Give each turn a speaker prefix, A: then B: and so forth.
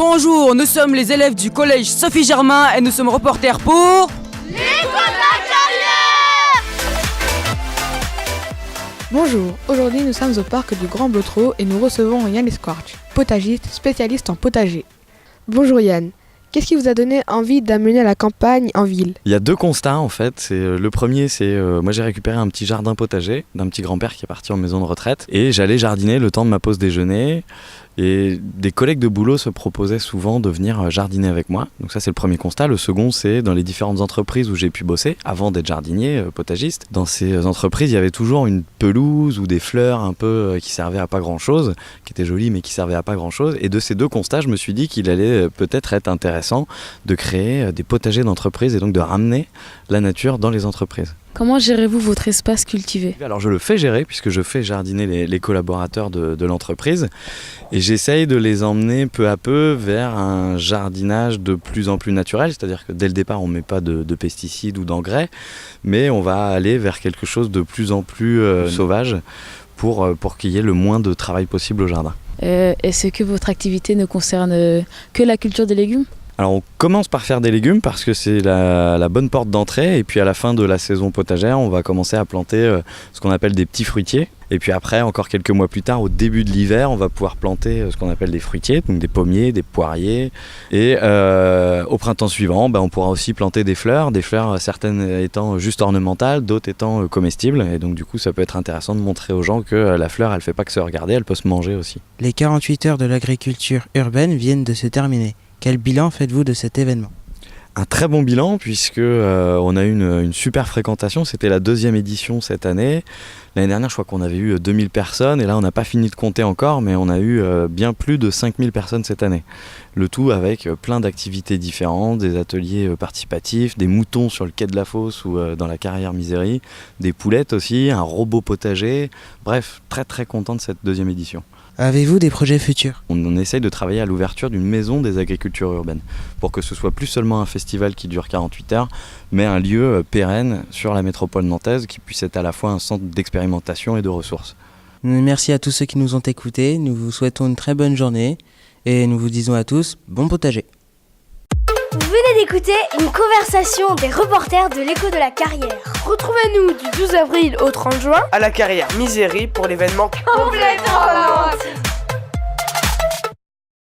A: Bonjour, nous sommes les élèves du collège Sophie Germain et nous sommes reporters pour...
B: L'écho de la carrière.
C: Bonjour, aujourd'hui nous sommes au parc du Grand Blotreau et nous recevons Yann Esquarch, potagiste, spécialiste en potager. Bonjour Yann, qu'est-ce qui vous a donné envie d'amener la campagne en ville ?
D: Il y a deux constats en fait. Le premier, c'est moi j'ai récupéré un petit jardin potager d'un petit grand-père qui est parti en maison de retraite et j'allais jardiner le temps de ma pause déjeuner. Et des collègues de boulot se proposaient souvent de venir jardiner avec moi. Donc ça c'est le premier constat. Le second, c'est dans les différentes entreprises où j'ai pu bosser, avant d'être jardinier, potagiste. Dans ces entreprises, il y avait toujours une pelouse ou des fleurs un peu qui servaient à pas grand-chose, qui étaient jolies mais qui servaient à pas grand-chose. Et de ces deux constats, je me suis dit qu'il allait peut-être être intéressant de créer des potagers d'entreprise et donc de ramener la nature dans les entreprises.
E: Comment gérez-vous votre espace cultivé ?
D: Alors je le fais gérer puisque je fais jardiner les collaborateurs de l'entreprise et j'essaye de les emmener peu à peu vers un jardinage de plus en plus naturel, c'est-à-dire que dès le départ on ne met pas de pesticides ou d'engrais, mais on va aller vers quelque chose de plus en plus sauvage pour qu'il y ait le moins de travail possible au jardin.
E: Est-ce que votre activité ne concerne que la culture des légumes ?
D: Alors on commence par faire des légumes parce que c'est la bonne porte d'entrée et puis à la fin de la saison potagère on va commencer à planter ce qu'on appelle des petits fruitiers et puis après encore quelques mois plus tard au début de l'hiver on va pouvoir planter ce qu'on appelle des fruitiers, donc des pommiers, des poiriers et au printemps suivant on pourra aussi planter des fleurs certaines étant juste ornementales, d'autres étant comestibles et donc du coup ça peut être intéressant de montrer aux gens que la fleur elle fait pas que se regarder, elle peut se manger aussi.
F: Les 48 heures de l'agriculture urbaine viennent de se terminer. Quel bilan faites-vous de cet événement ?
D: Un très bon bilan puisque on a eu une super fréquentation, c'était la 2e édition cette année. L'année dernière je crois qu'on avait eu 2000 personnes et là on n'a pas fini de compter encore mais on a eu bien plus de 5000 personnes cette année. Le tout avec plein d'activités différentes, des ateliers participatifs, des moutons sur le quai de la Fosse ou dans la carrière Misery, des poulettes aussi, un robot potager, bref très très content de cette 2e édition.
F: Avez-vous des projets futurs ?
D: On essaye de travailler à l'ouverture d'une maison des agricultures urbaines pour que ce soit plus seulement un festival qui dure 48 heures, mais un lieu pérenne sur la métropole nantaise qui puisse être à la fois un centre d'expérimentation et de ressources.
F: Merci à tous ceux qui nous ont écoutés, nous vous souhaitons une très bonne journée et nous vous disons à tous bon potager.
B: Vous venez d'écouter une conversation des reporters de l'écho de la carrière.
G: Retrouvez-nous du 12 avril au 30 juin
H: à la carrière Misery pour l'événement
G: Complètement Nantes.